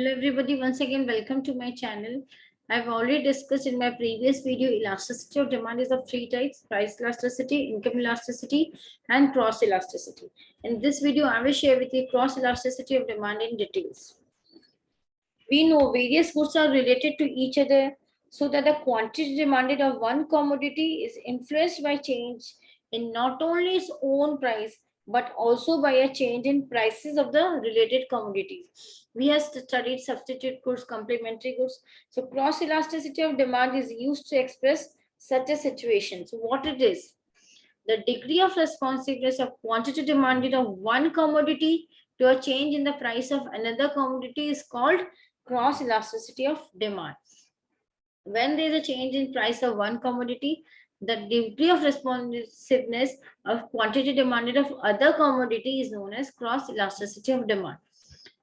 Hello everybody, once again welcome to my channel. I've already discussed in my previous video elasticity of demand is of three types: price elasticity, income elasticity and cross elasticity. In this video I will share with you cross elasticity of demand in details. We know various goods are related to each other so that the quantity demanded of one commodity is influenced by change in not only its own price but also by a change in prices of the related commodities. We have studied substitute goods, complementary goods. So cross elasticity of demand is used to express such a situation. So what it is? The degree of responsiveness of quantity demanded of one commodity to a change in the price of another commodity is called cross elasticity of demand. When there is a change in price of one commodity, the degree of responsiveness of quantity demanded of other commodity is known as cross elasticity of demand.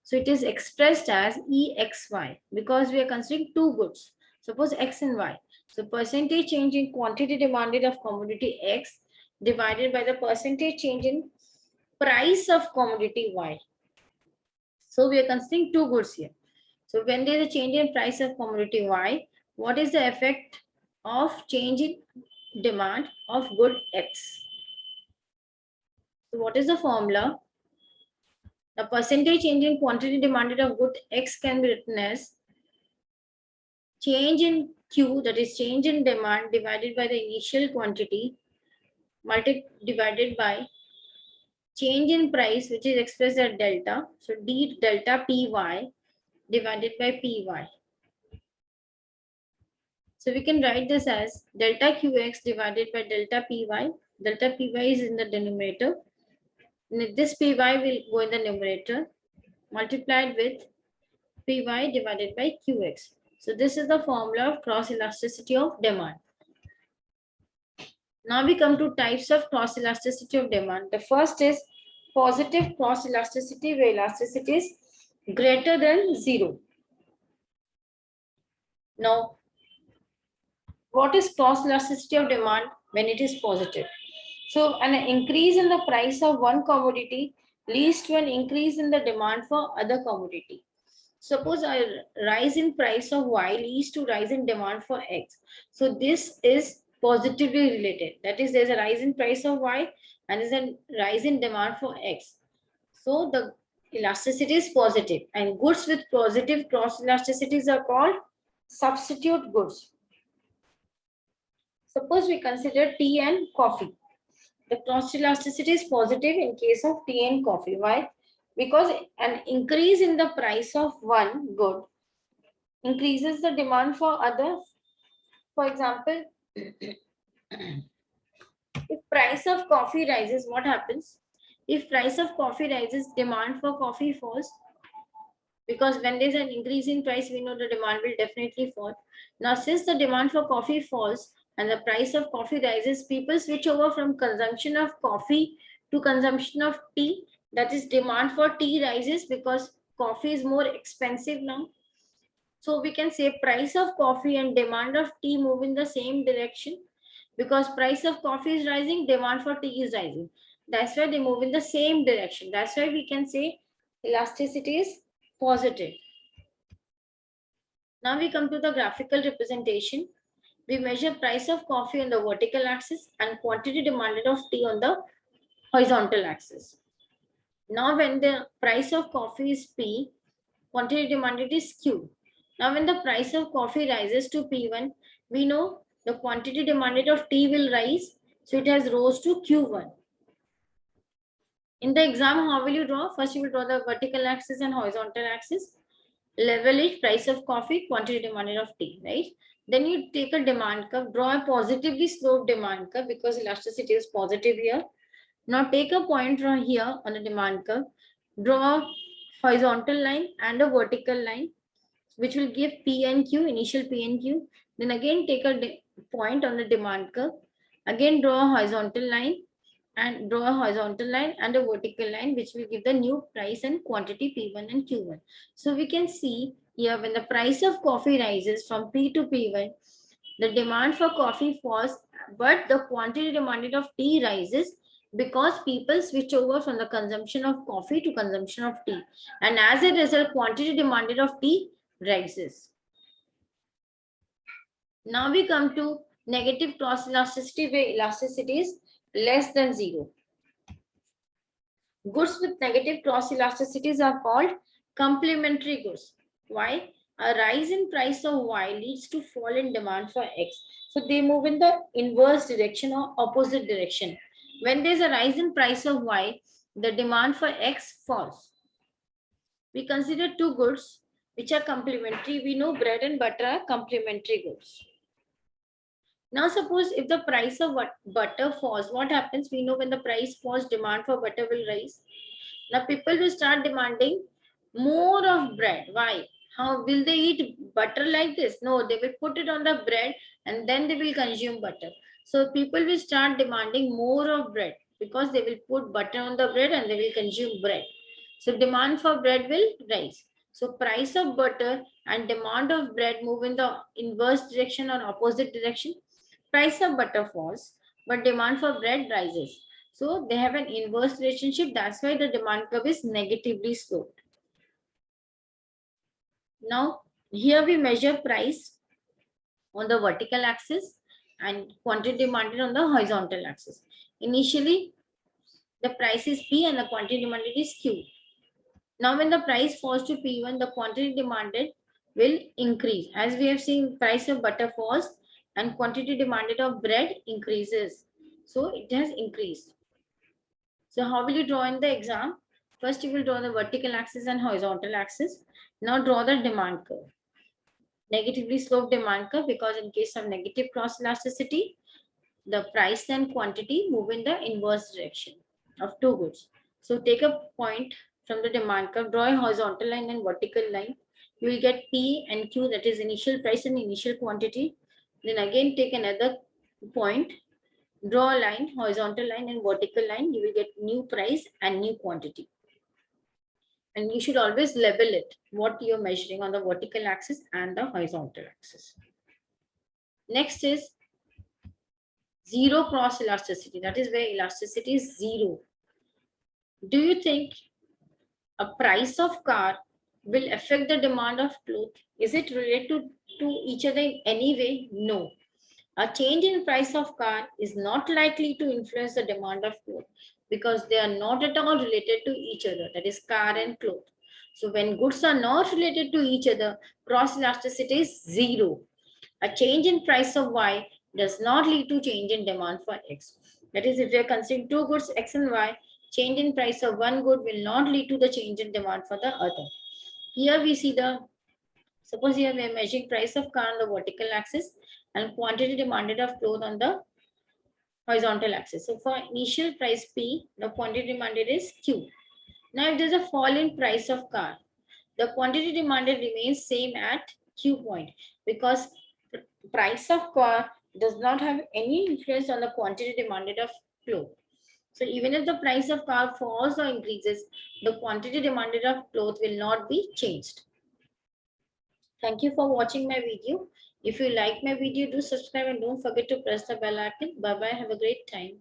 So it is expressed as EXY because we are considering two goods. Suppose X and Y. So percentage change in quantity demanded of commodity X divided by the percentage change in price of commodity Y. So we are considering two goods here. So when there is a change in price of commodity Y, what is the effect of change in demand of good X? So what is the formula? The percentage change in quantity demanded of good X can be written as change in Q, that is change in demand divided by the initial quantity divided by change in price, which is expressed as delta. So D delta PY divided by PY. So we can write this as delta QX divided by delta PY. Delta PY is in the denominator. This PY will go in the numerator multiplied with PY divided by QX. So this is the formula of cross elasticity of demand. Now we come to types of cross elasticity of demand. The first is positive cross elasticity, where elasticity is greater than 0. Now, what is cross elasticity of demand when it is positive? So an increase in the price of one commodity leads to an increase in the demand for other commodity. Suppose a rise in price of Y leads to rise in demand for X. So this is positively related. That is, there's a rise in price of Y and there's a rise in demand for X. So the elasticity is positive, and goods with positive cross elasticities are called substitute goods. Suppose we consider tea and coffee. The cross elasticity is positive in case of tea and coffee. Why? Because an increase in the price of one good increases the demand for others. For example, if price of coffee rises, what happens? If price of coffee rises, demand for coffee falls, because when there's an increase in price, we know the demand will definitely fall. Now, since the demand for coffee falls and the price of coffee rises, people switch over from consumption of coffee to consumption of tea. That is, demand for tea rises because coffee is more expensive now. So we can say price of coffee and demand of tea move in the same direction, because price of coffee is rising, demand for tea is rising. That's why they move in the same direction. That's why we can say elasticity is positive. Now we come to the graphical representation. We measure price of coffee on the vertical axis and quantity demanded of tea on the horizontal axis. Now when the price of coffee is P, quantity demanded is Q. Now when the price of coffee rises to P1, we know the quantity demanded of tea will rise, so it has rose to Q1. In the exam, how will you draw? First you will draw the vertical axis and horizontal axis. Level it, price of coffee, quantity demanded of tea, right? Then you take a demand curve, draw a positively sloped demand curve because elasticity is positive here. Now take a point from here on the demand curve, draw a horizontal line and a vertical line, which will give P and Q, initial P and Q. Then again take a point on the demand curve, again draw a horizontal line and draw a horizontal line and a vertical line, which will give the new price and quantity P1 and Q1. So we can see here when the price of coffee rises from P to P1, the demand for coffee falls, but the quantity demanded of tea rises because people switch over from the consumption of coffee to consumption of tea. And as a result, quantity demanded of tea rises. Now we come to negative cross elasticity, where elasticity is less than zero. Goods with negative cross elasticities are called complementary goods. Why? A rise in price of Y leads to fall in demand for X. So they move in the inverse direction or opposite direction. When there's a rise in price of Y, the demand for X falls. We consider two goods which are complementary. We know bread and butter are complementary goods. Now suppose if the price of butter falls, what happens? We know when the price falls, demand for butter will rise. Now people will start demanding more of bread. Why? How will they eat butter like this? No, they will put it on the bread and then they will consume butter. So people will start demanding more of bread because they will put butter on the bread and they will consume bread. So demand for bread will rise. So price of butter and demand of bread move in the inverse direction or opposite direction. Price of butter falls, but demand for bread rises. So they have an inverse relationship. That's why the demand curve is negatively sloped. Now, here we measure price on the vertical axis and quantity demanded on the horizontal axis. Initially, the price is P and the quantity demanded is Q. Now, when the price falls to P1, the quantity demanded will increase. As we have seen, price of butter falls and quantity demanded of bread increases. So it has increased. So how will you draw in the exam? First, you will draw the vertical axis and horizontal axis. Now draw the demand curve. Negatively sloped demand curve, because in case of negative cross elasticity, the price and quantity move in the inverse direction of two goods. So take a point from the demand curve, draw a horizontal line and vertical line. You will get P and Q, that is initial price and initial quantity. Then again take another point, draw a line, horizontal line and vertical line. You will get new price and new quantity. And you should always label it, what you're measuring on the vertical axis and the horizontal axis. Next is zero cross elasticity. That is where elasticity is zero. Do you think a price of car will affect the demand of clothes? Is it related to each other in any way? No. A change in price of car is not likely to influence the demand of clothes because they are not at all related to each other. That is car and clothes. So when goods are not related to each other, cross elasticity is zero. A change in price of Y does not lead to change in demand for X. That is, if we are considering two goods X and Y, change in price of one good will not lead to the change in demand for the other. Here we see suppose here we are measuring price of car on the vertical axis and quantity demanded of cloth on the horizontal axis. So for initial price P, the quantity demanded is Q. Now if there is a fall in price of car, the quantity demanded remains same at Q point, because price of car does not have any influence on the quantity demanded of cloth. So even if the price of car falls or increases, the quantity demanded of cloth will not be changed. Thank you for watching my video. If you like my video, do subscribe and don't forget to press the bell icon. Bye bye. Have a great time.